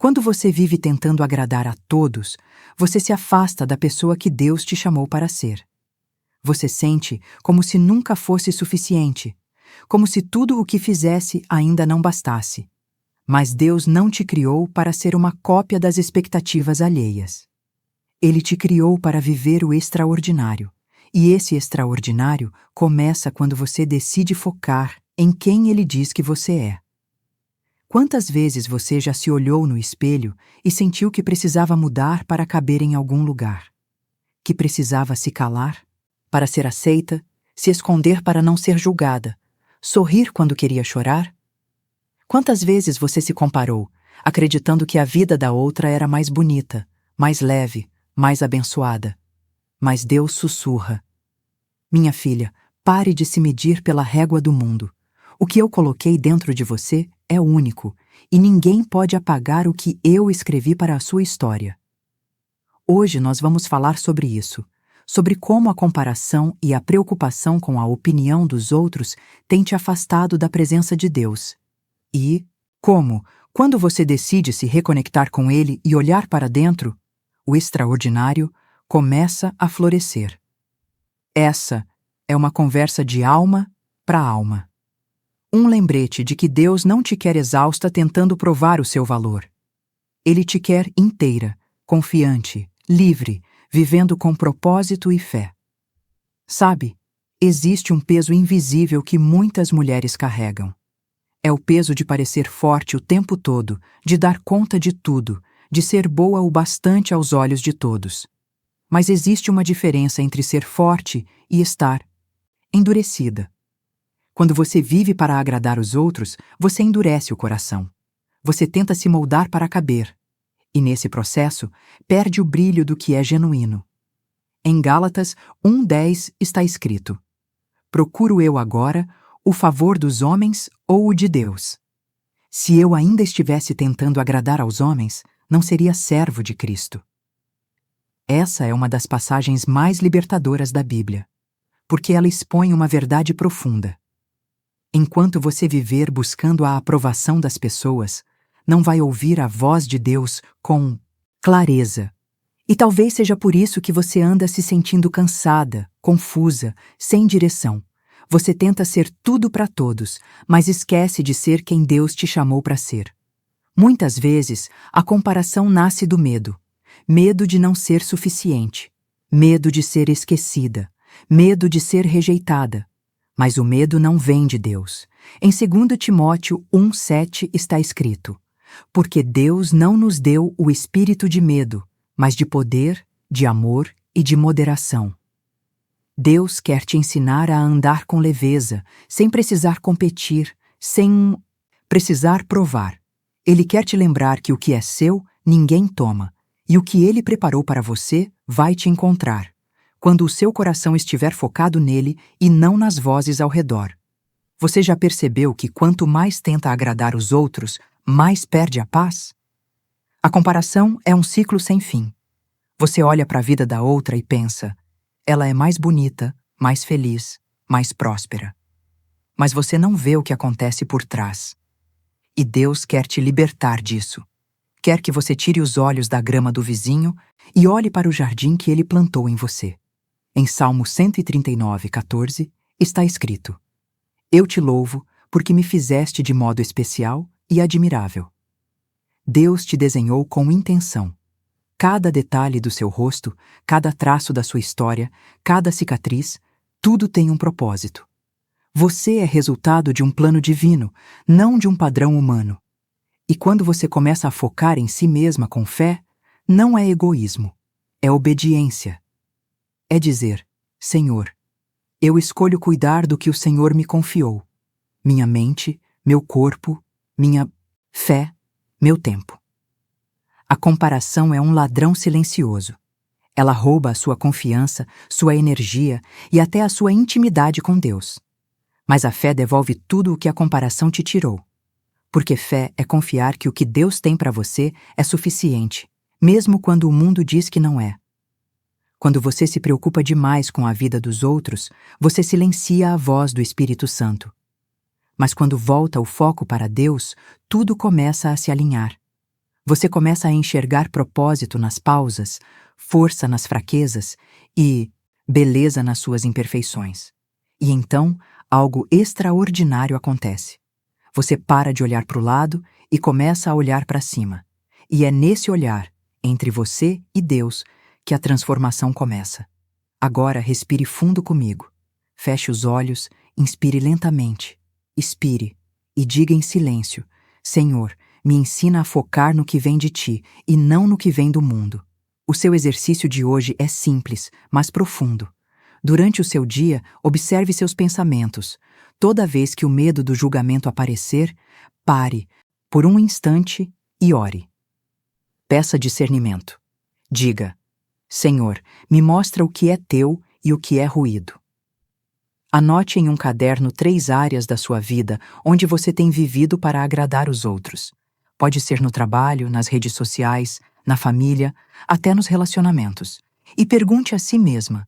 Quando você vive tentando agradar a todos, você se afasta da pessoa que Deus te chamou para ser. Você sente como se nunca fosse suficiente, como se tudo o que fizesse ainda não bastasse. Mas Deus não te criou para ser uma cópia das expectativas alheias. Ele te criou para viver o extraordinário, e esse extraordinário começa quando você decide focar em quem Ele diz que você é. Quantas vezes você já se olhou no espelho e sentiu que precisava mudar para caber em algum lugar? Que precisava se calar para ser aceita, se esconder para não ser julgada, sorrir quando queria chorar? Quantas vezes você se comparou, acreditando que a vida da outra era mais bonita, mais leve, mais abençoada? Mas Deus sussurra: minha filha, pare de se medir pela régua do mundo. O que eu coloquei dentro de você é único, e ninguém pode apagar o que eu escrevi para a sua história. Hoje nós vamos falar sobre isso, sobre como a comparação e a preocupação com a opinião dos outros têm te afastado da presença de Deus. E como, quando você decide se reconectar com Ele e olhar para dentro, o extraordinário começa a florescer. Essa é uma conversa de alma para alma. Um lembrete de que Deus não te quer exausta tentando provar o seu valor. Ele te quer inteira, confiante, livre, vivendo com propósito e fé. Sabe, existe um peso invisível que muitas mulheres carregam. É o peso de parecer forte o tempo todo, de dar conta de tudo, de ser boa o bastante aos olhos de todos. Mas existe uma diferença entre ser forte e estar endurecida. Quando você vive para agradar os outros, você endurece o coração. Você tenta se moldar para caber. E nesse processo, perde o brilho do que é genuíno. Em Gálatas 1:10 está escrito: procuro eu agora o favor dos homens ou o de Deus? Se eu ainda estivesse tentando agradar aos homens, não seria servo de Cristo. Essa é uma das passagens mais libertadoras da Bíblia, porque ela expõe uma verdade profunda. Enquanto você viver buscando a aprovação das pessoas, não vai ouvir a voz de Deus com clareza. E talvez seja por isso que você anda se sentindo cansada, confusa, sem direção. Você tenta ser tudo para todos, mas esquece de ser quem Deus te chamou para ser. Muitas vezes, a comparação nasce do medo. Medo de não ser suficiente. Medo de ser esquecida. Medo de ser rejeitada. Mas o medo não vem de Deus. Em 2 Timóteo 1:7 está escrito: porque Deus não nos deu o espírito de medo, mas de poder, de amor e de moderação. Deus quer te ensinar a andar com leveza, sem precisar competir, sem precisar provar. Ele quer te lembrar que o que é seu, ninguém toma, e o que Ele preparou para você vai te encontrar, quando o seu coração estiver focado nele e não nas vozes ao redor. Você já percebeu que quanto mais tenta agradar os outros, mais perde a paz? A comparação é um ciclo sem fim. Você olha para a vida da outra e pensa: ela é mais bonita, mais feliz, mais próspera. Mas você não vê o que acontece por trás. E Deus quer te libertar disso. Quer que você tire os olhos da grama do vizinho e olhe para o jardim que Ele plantou em você. Em Salmo 139:14 está escrito: eu te louvo porque me fizeste de modo especial e admirável. Deus te desenhou com intenção. Cada detalhe do seu rosto, cada traço da sua história, cada cicatriz, tudo tem um propósito. Você é resultado de um plano divino, não de um padrão humano. E quando você começa a focar em si mesma com fé, não é egoísmo, é obediência. É dizer: Senhor, eu escolho cuidar do que o Senhor me confiou. Minha mente, meu corpo, minha fé, meu tempo. A comparação é um ladrão silencioso. Ela rouba a sua confiança, sua energia e até a sua intimidade com Deus. Mas a fé devolve tudo o que a comparação te tirou. Porque fé é confiar que o que Deus tem para você é suficiente, mesmo quando o mundo diz que não é. Quando você se preocupa demais com a vida dos outros, você silencia a voz do Espírito Santo. Mas quando volta o foco para Deus, tudo começa a se alinhar. Você começa a enxergar propósito nas pausas, força nas fraquezas e beleza nas suas imperfeições. E então, algo extraordinário acontece. Você para de olhar para o lado e começa a olhar para cima. E é nesse olhar, entre você e Deus, que a transformação começa. Agora respire fundo comigo. Feche os olhos, inspire lentamente. Expire e diga em silêncio: Senhor, me ensina a focar no que vem de ti e não no que vem do mundo. O seu exercício de hoje é simples, mas profundo. Durante o seu dia, observe seus pensamentos. Toda vez que o medo do julgamento aparecer, pare por um instante e ore. Peça discernimento. Diga: Senhor, me mostra o que é teu e o que é ruído. Anote em um caderno 3 áreas da sua vida onde você tem vivido para agradar os outros. Pode ser no trabalho, nas redes sociais, na família, até nos relacionamentos. E pergunte a si mesma: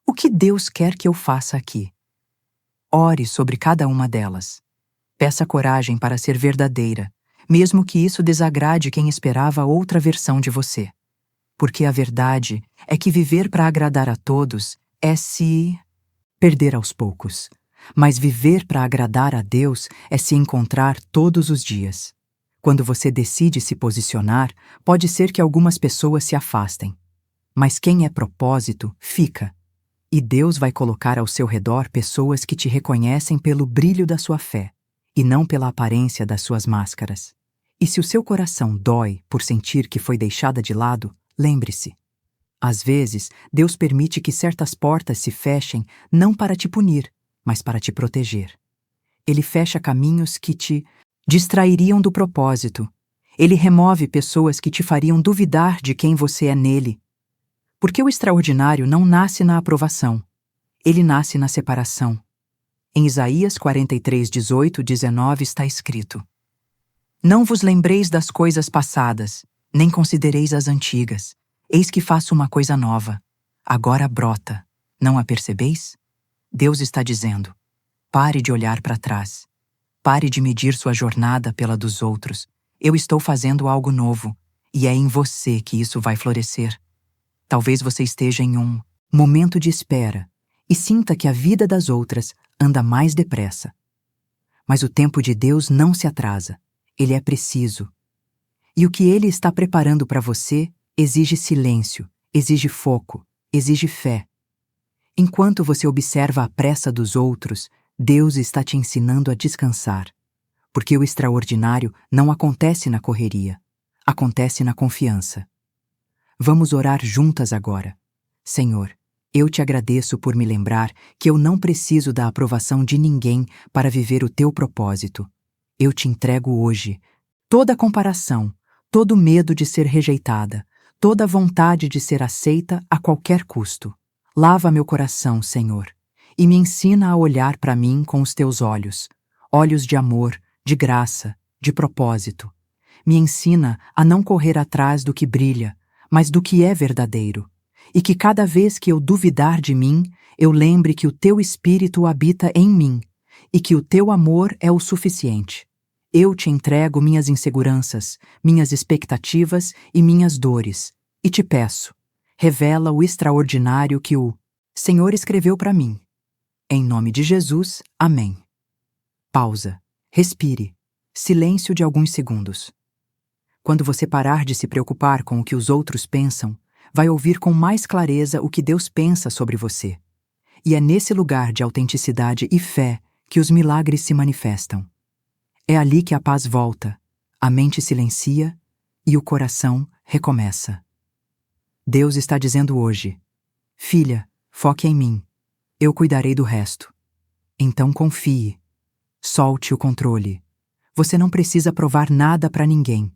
o que Deus quer que eu faça aqui? Ore sobre cada uma delas. Peça coragem para ser verdadeira, mesmo que isso desagrade quem esperava outra versão de você. Porque a verdade é que viver para agradar a todos é se perder aos poucos. Mas viver para agradar a Deus é se encontrar todos os dias. Quando você decide se posicionar, pode ser que algumas pessoas se afastem. Mas quem é propósito, fica. E Deus vai colocar ao seu redor pessoas que te reconhecem pelo brilho da sua fé, e não pela aparência das suas máscaras. E se o seu coração dói por sentir que foi deixada de lado, lembre-se. Às vezes, Deus permite que certas portas se fechem não para te punir, mas para te proteger. Ele fecha caminhos que te distrairiam do propósito. Ele remove pessoas que te fariam duvidar de quem você é nele. Porque o extraordinário não nasce na aprovação. Ele nasce na separação. Em Isaías 43, 18, 19 está escrito: Não vos lembreis das coisas passadas, nem considereis as antigas. Eis que faço uma coisa nova. Agora brota. Não a percebeis? Deus está dizendo: pare de olhar para trás. Pare de medir sua jornada pela dos outros. Eu estou fazendo algo novo, e é em você que isso vai florescer. Talvez você esteja em um momento de espera e sinta que a vida das outras anda mais depressa. Mas o tempo de Deus não se atrasa. Ele é preciso. E o que Ele está preparando para você exige silêncio, exige foco, exige fé. Enquanto você observa a pressa dos outros, Deus está te ensinando a descansar. Porque o extraordinário não acontece na correria, acontece na confiança. Vamos orar juntas agora. Senhor, eu te agradeço por me lembrar que eu não preciso da aprovação de ninguém para viver o teu propósito. Eu te entrego hoje toda a comparação, todo medo de ser rejeitada, toda a vontade de ser aceita a qualquer custo. Lava meu coração, Senhor, e me ensina a olhar para mim com os teus olhos, olhos de amor, de graça, de propósito. Me ensina a não correr atrás do que brilha, mas do que é verdadeiro, e que cada vez que eu duvidar de mim, eu lembre que o teu Espírito habita em mim, e que o teu amor é o suficiente. Eu te entrego minhas inseguranças, minhas expectativas e minhas dores, e te peço, revela o extraordinário que o Senhor escreveu para mim. Em nome de Jesus, amém. Pausa. Respire. Silêncio de alguns segundos. Quando você parar de se preocupar com o que os outros pensam, vai ouvir com mais clareza o que Deus pensa sobre você. E é nesse lugar de autenticidade e fé que os milagres se manifestam. É ali que a paz volta, a mente silencia e o coração recomeça. Deus está dizendo hoje: filha, foque em mim. Eu cuidarei do resto. Então confie. Solte o controle. Você não precisa provar nada para ninguém.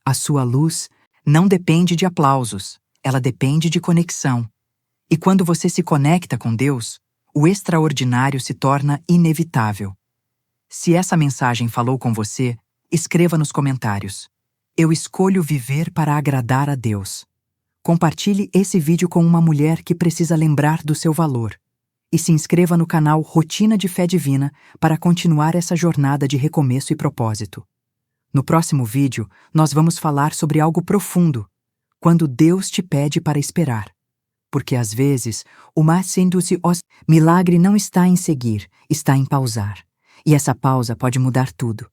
A sua luz não depende de aplausos, ela depende de conexão. E quando você se conecta com Deus, o extraordinário se torna inevitável. Se essa mensagem falou com você, escreva nos comentários: eu escolho viver para agradar a Deus. Compartilhe esse vídeo com uma mulher que precisa lembrar do seu valor. E se inscreva no canal Rotina de Fé Divina para continuar essa jornada de recomeço e propósito. No próximo vídeo, nós vamos falar sobre algo profundo, quando Deus te pede para esperar. Porque às vezes, o milagre não está em seguir, está em pausar. E essa pausa pode mudar tudo.